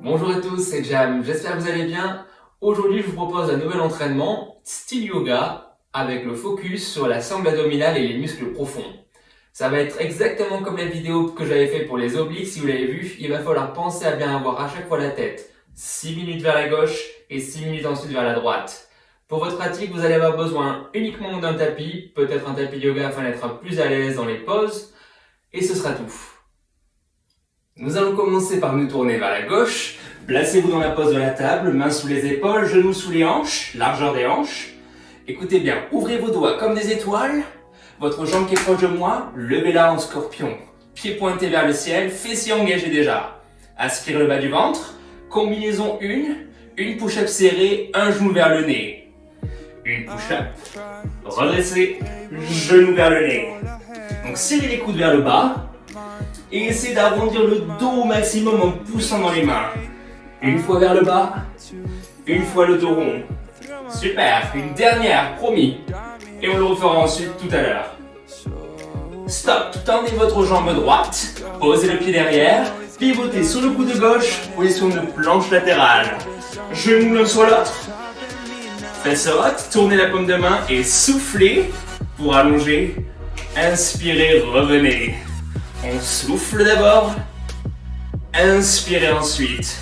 Bonjour à tous, c'est Jam, j'espère que vous allez bien. Aujourd'hui, je vous propose un nouvel entraînement, style yoga, avec le focus sur la sangle abdominale et les muscles profonds. Ça va être exactement comme la vidéo que j'avais fait pour les obliques, si vous l'avez vu, il va falloir penser à bien avoir à chaque fois la tête. 6 minutes vers la gauche et 6 minutes ensuite vers la droite. Pour votre pratique, vous allez avoir besoin uniquement d'un tapis, peut-être un tapis de yoga afin d'être plus à l'aise dans les poses, et ce sera tout. Nous allons commencer par nous tourner vers la gauche. Placez-vous dans la pose de la table, mains sous les épaules, genoux sous les hanches, largeur des hanches. Écoutez bien, ouvrez vos doigts comme des étoiles. Votre jambe qui est proche de moi, levez-la en scorpion. Pieds pointés vers le ciel, fessiers engagés déjà. Aspirez le bas du ventre. Combinaison 1, une push-up serrée, un genou vers le nez. Une push-up, redressez, genou vers le nez. Donc serrez les coudes vers le bas. Et essayez d'arrondir le dos au maximum en poussant dans les mains. Une fois vers le bas, une fois le dos rond. Super, une dernière, promis. Et on le refera ensuite tout à l'heure. Stop, tendez votre jambe droite, posez le pied derrière, pivotez sur le coude gauche, position de planche latérale. Genou l'un sur l'autre. Fesse haute, tournez la paume de main et soufflez pour allonger. Inspirez, revenez. On souffle d'abord, inspirez ensuite.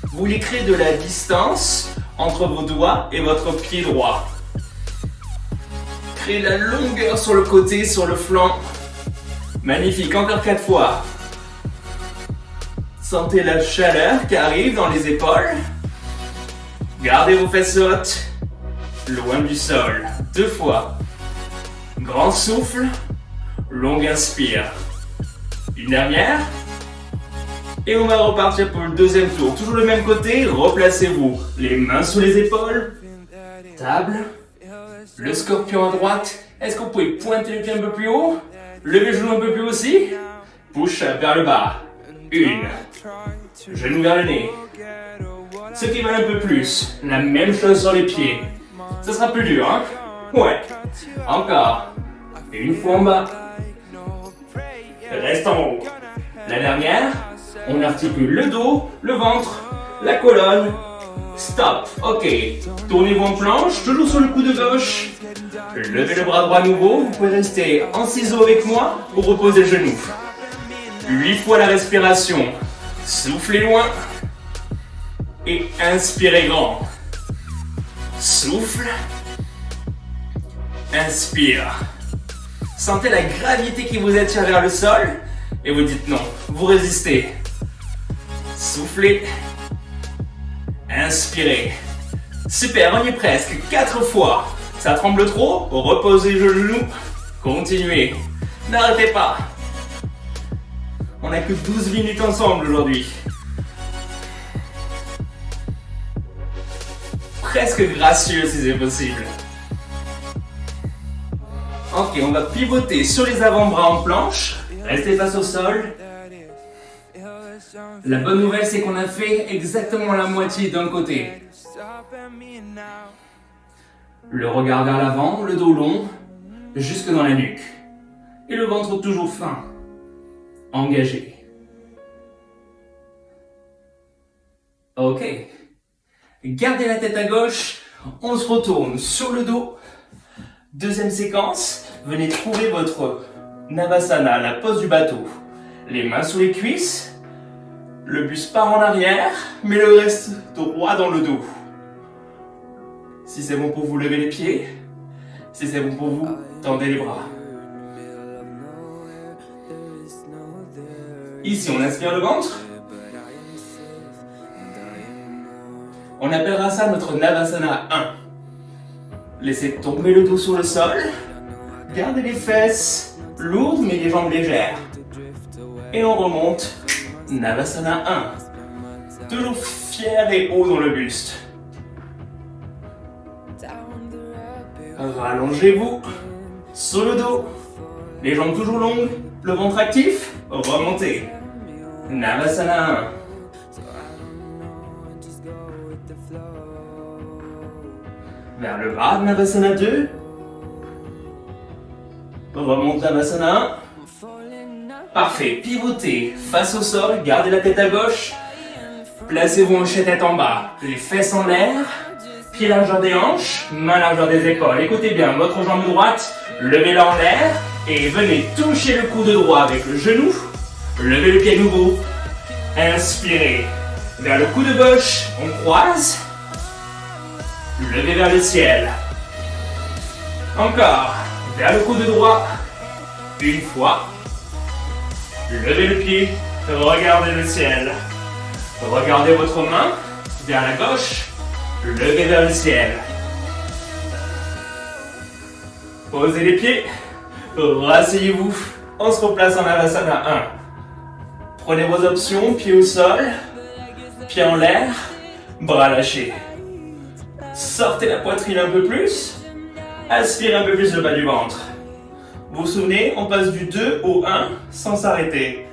Vous voulez créer de la distance entre vos doigts et votre pied droit. Créez de la longueur sur le côté, sur le flanc. Magnifique, encore 4 fois. Sentez la chaleur qui arrive dans les épaules. Gardez vos fesses hautes, loin du sol. 2 fois. Grand souffle, longue inspire. Une dernière. Et on va repartir pour le deuxième tour. Toujours le même côté, replacez-vous. Les mains sous les épaules. Table. Le scorpion à droite. Est-ce que vous pouvez pointer les pieds un peu plus haut? Levez le genou un peu plus haut aussi. Push vers le bas. Une. Genou vers le nez. Ceux qui veulent un peu plus, la même chose sur les pieds. Ça sera plus dur, hein? Ouais. Encore. Et une fois en bas. Reste en haut. La dernière, on articule le dos, le ventre, la colonne. Stop. Ok. Tournez-vous en planche, toujours sur le coude gauche. Levez le bras droit à nouveau. Vous pouvez rester en ciseaux avec moi pour reposer le genou. 8 fois la respiration. Soufflez loin. Et inspirez grand. Souffle. Inspire. Sentez la gravité qui vous attire vers le sol et vous dites non, vous résistez. Soufflez. Inspirez. Super, on y est presque. 4 fois. Ça tremble trop? Reposez le genou. Continuez. N'arrêtez pas. On n'a que 12 minutes ensemble aujourd'hui. Presque gracieux si c'est possible. Ok, on va pivoter sur les avant-bras en planche. Restez face au sol. La bonne nouvelle, c'est qu'on a fait exactement la moitié d'un côté. Le regard vers l'avant, le dos long, jusque dans la nuque. Et le ventre toujours fin. Engagé. Ok. Gardez la tête à gauche. On se retourne sur le dos. Deuxième séquence, venez trouver votre Navasana, la pose du bateau. Les mains sous les cuisses, le buste part en arrière, mais le reste droit dans le dos. Si c'est bon pour vous, levez les pieds. Si c'est bon pour vous, tendez les bras. Ici, on inspire le ventre. On appellera ça notre Navasana 1. Laissez tomber le dos sur le sol. Gardez les fesses lourdes mais les jambes légères. Et on remonte. Navasana 1. Toujours fier et haut dans le buste. Rallongez-vous sur le dos. Les jambes toujours longues. Le ventre actif. Remontez. Navasana 1. Vers le bas, Navasana 2. Remonte Navasana 1. Parfait. Pivotez face au sol, gardez la tête à gauche. Placez-vous en tête en bas, les fesses en l'air, pied largeur des hanches, main largeur des épaules. Écoutez bien, votre jambe droite, levez-la en l'air et venez toucher le coude droit avec le genou. Levez le pied à nouveau. Inspirez. Vers le coude gauche, on croise. Levez vers le ciel. Encore. Vers le coude droit. Une fois. Levez le pied. Regardez le ciel. Regardez votre main vers la gauche. Levez vers le ciel. Posez les pieds. Rasseyez-vous. On se replace en Avasana 1. Prenez vos options. Pied au sol. Pied en l'air. Bras lâchés. Sortez la poitrine un peu plus. Aspirez un peu plus le bas du ventre. Vous vous souvenez, on passe du 2 au 1 sans s'arrêter.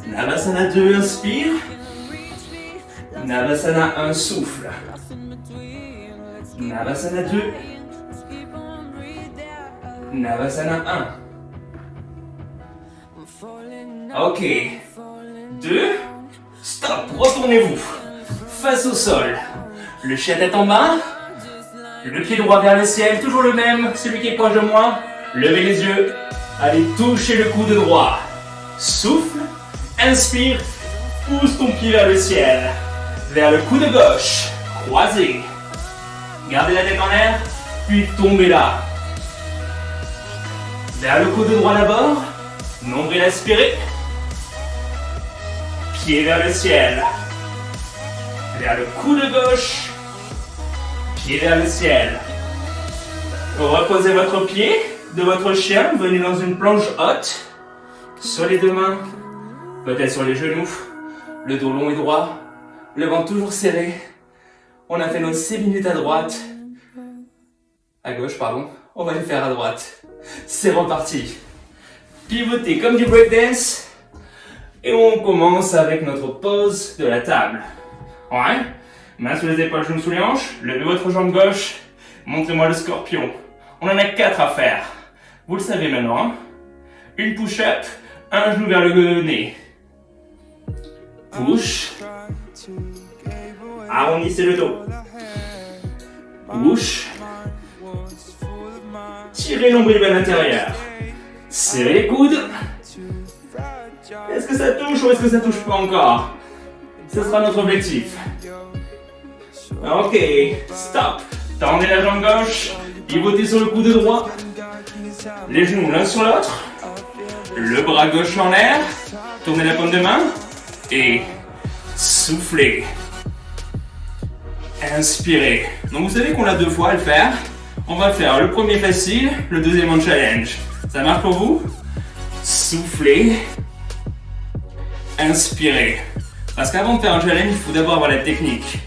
Navasana 2, inspire. Navasana 1, souffle. Navasana 2. Navasana 1. Ok. 2. Stop. Retournez-vous. Face au sol. Le chien tête en bas. Le pied droit vers le ciel. Toujours le même. Celui qui est proche de moi. Levez les yeux. Allez toucher le coude droit. Souffle. Inspire. Pousse ton pied vers le ciel. Vers le coude gauche. Croisez. Gardez la tête en l'air. Puis tombez là. Vers le coude droit d'abord. Nombril aspiré. Pied vers le ciel. Vers le coude gauche. Pied vers le ciel. Reposez votre pied de votre chien. Venez dans une planche haute. Sur les deux mains. Peut-être sur les genoux. Le dos long et droit. Le ventre toujours serré. On a fait nos 6 minutes à droite. À gauche, pardon. On va les faire à droite. C'est reparti. Pivotez comme du breakdance. Et on commence avec notre pose de la table. Ouais. Main sous les épaules, genoux sous les hanches. Levez votre jambe gauche. Montrez-moi le scorpion. On en a 4 à faire. Vous le savez maintenant. Hein? Une push-up. Un genou vers le nez. Push. Arrondissez le dos. Push. Tirez l'ombril vers l'intérieur. Serrez les coudes. Est-ce que ça touche ou est-ce que ça touche pas encore? Ce sera notre objectif. Ok, stop. Tendez la jambe gauche. Pivotez sur le coude droit. Les genoux l'un sur l'autre. Le bras gauche en l'air. Tournez la paume de main. Et soufflez. Inspirez. Donc vous savez qu'on a 2 fois à le faire. On va faire le premier facile, le deuxième en challenge. Ça marche pour vous? Soufflez. Inspirez. Parce qu'avant de faire un challenge, il faut d'abord avoir la technique.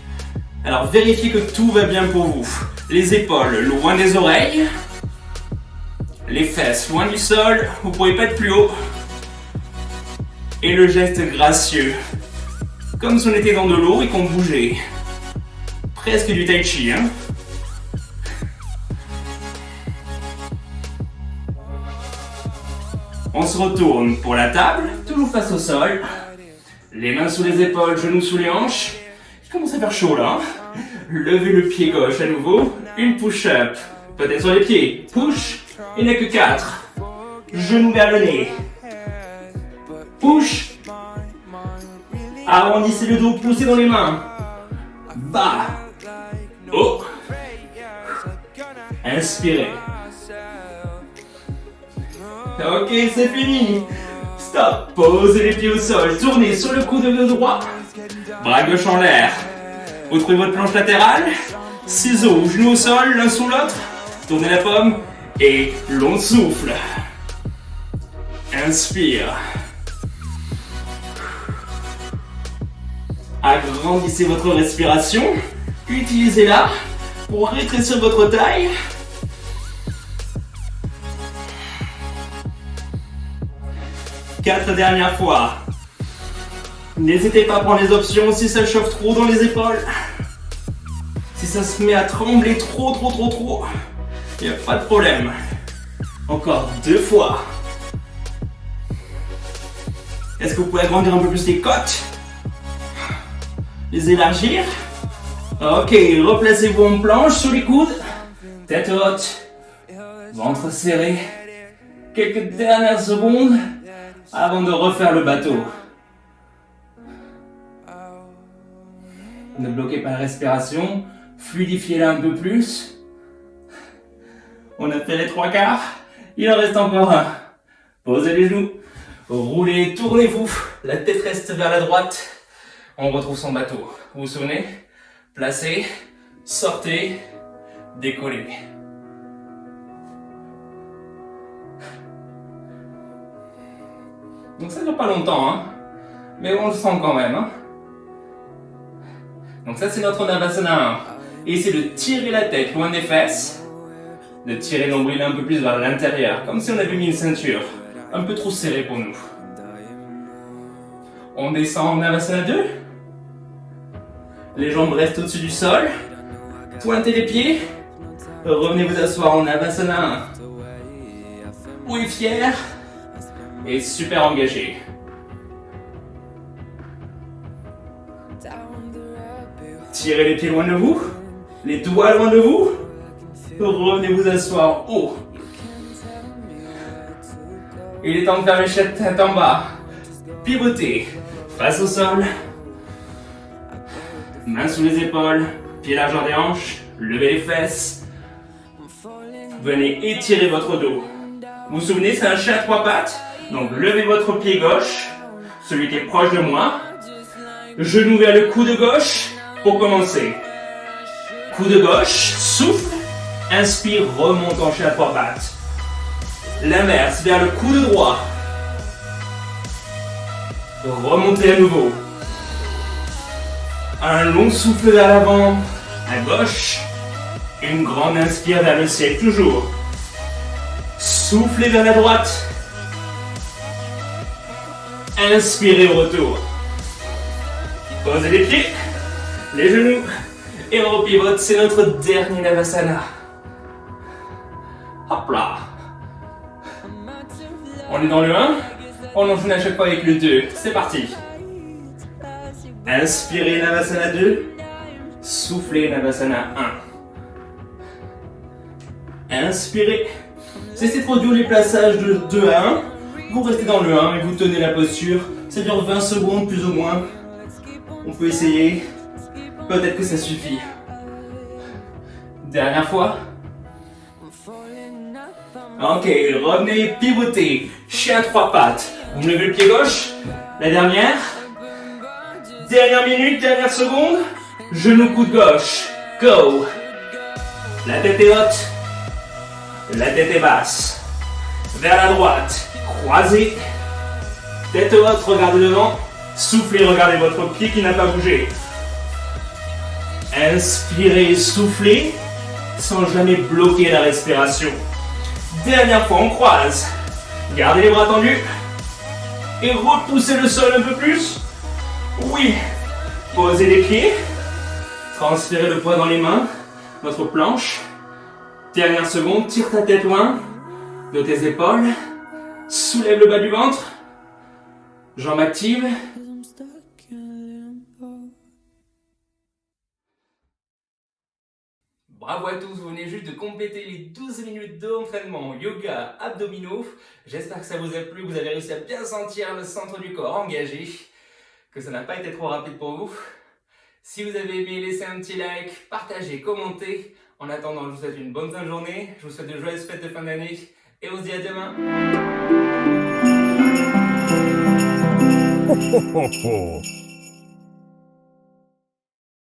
Alors vérifiez que tout va bien pour vous. Les épaules loin des oreilles. Les fesses loin du sol. Vous ne pouvez pas être plus haut. Et le geste gracieux. Comme si on était dans de l'eau et qu'on bougeait. Presque du tai chi, hein? On se retourne pour la table, toujours face au sol. Les mains sous les épaules, genoux sous les hanches. Il commence à faire chaud là. Hein? Levez le pied gauche à nouveau. Une push-up. Peut-être sur les pieds. Push. Il n'y a que 4. Genoux vers le nez. Push. Arrondissez le dos, poussez dans les mains. Bas. Haut. Inspirez. Ok, c'est fini. Stop. Posez les pieds au sol. Tournez sur le coude droit. Bras gauche en l'air. Vous trouvez votre planche latérale. Ciseaux, genoux au sol, l'un sous l'autre. Tournez la paume. Et long souffle. Inspire. Agrandissez votre respiration. Utilisez-la pour rétrécir votre taille. Quatre dernières fois. N'hésitez pas à prendre les options si ça chauffe trop dans les épaules. Si ça se met à trembler trop, il n'y a pas de problème. Encore 2 fois. Est-ce que vous pouvez agrandir un peu plus les côtes? Les élargir? Ok, replacez-vous en planche sous les coudes. Tête haute. Ventre serré. Quelques dernières secondes avant de refaire le bateau. Ne bloquez pas la respiration. Fluidifiez-la un peu plus. On a fait les 3/4. Il en reste encore un. Posez les genoux. Roulez, tournez-vous. La tête reste vers la droite. On retrouve son bateau. Vous vous souvenez? Placez, sortez, décollez. Donc ça ne dure pas longtemps, hein, mais on le sent quand même. Hein. Donc ça c'est notre Navasana 1. Et c'est de tirer la tête loin des fesses, de tirer le nombril un peu plus vers l'intérieur, comme si on avait mis une ceinture un peu trop serrée pour nous. On descend en Navasana 2. Les jambes restent au-dessus du sol. Pointez les pieds. Revenez vous asseoir en Navasana 1. Oui, fier. Et super engagé. Tirez les pieds loin de vous. Les doigts loin de vous. Revenez vous asseoir haut. Il est temps de faire l'échelle tête en bas. Pivotez. Face au sol. Mains sous les épaules. Pieds largeur des hanches. Levez les fesses. Venez étirer votre dos. Vous vous souvenez, c'est un chien à 3 pattes. Donc levez votre pied gauche. Celui qui est proche de moi. Genou vers le coude gauche. Pour commencer. Coude gauche. Souffle. Inspire, remonte en chien à 3 pattes. L'inverse, vers le coude droit. Remontez à nouveau. Un long souffle vers l'avant, à gauche. Une grande inspire vers le ciel, toujours. Soufflez vers la droite. Inspirez au retour. Posez les pieds, les genoux, et on repivote. C'est notre dernier Navasana. Hop là. On est dans le 1. On enchaîne à chaque fois avec le 2. C'est parti. Inspirez Navasana 2. Soufflez Navasana 1. Inspirez. Si c'est trop dur les plaçages de 2 à 1, vous restez dans le 1 et vous tenez la posture. Ça dure 20 secondes plus ou moins. On peut essayer. Peut-être que ça suffit. Dernière fois. Ok, revenez pivoter. Chien à 3 pattes. Vous levez le pied gauche. La dernière. Dernière minute, dernière seconde. Genou coude gauche. Go. La tête est haute. La tête est basse. Vers la droite. Croisez. Tête haute, regardez devant. Soufflez, regardez votre pied qui n'a pas bougé. Inspirez, soufflez. Sans jamais bloquer la respiration. Dernière fois, on croise. Gardez les bras tendus. Et repoussez le sol un peu plus. Oui. Posez les pieds. Transférez le poids dans les mains. Notre planche. Dernière seconde, tire ta tête loin de tes épaules. Soulève le bas du ventre. Jambes actives. Bravo à tous, vous venez juste de compléter les 12 minutes d'entraînement yoga abdominaux. J'espère que ça vous a plu, vous avez réussi à bien sentir le centre du corps engagé, que ça n'a pas été trop rapide pour vous. Si vous avez aimé, laissez un petit like, partagez, commentez. En attendant, je vous souhaite une bonne fin de journée, je vous souhaite de joyeuses fêtes de fin d'année et on se dit à demain. Ho, ho, ho, ho.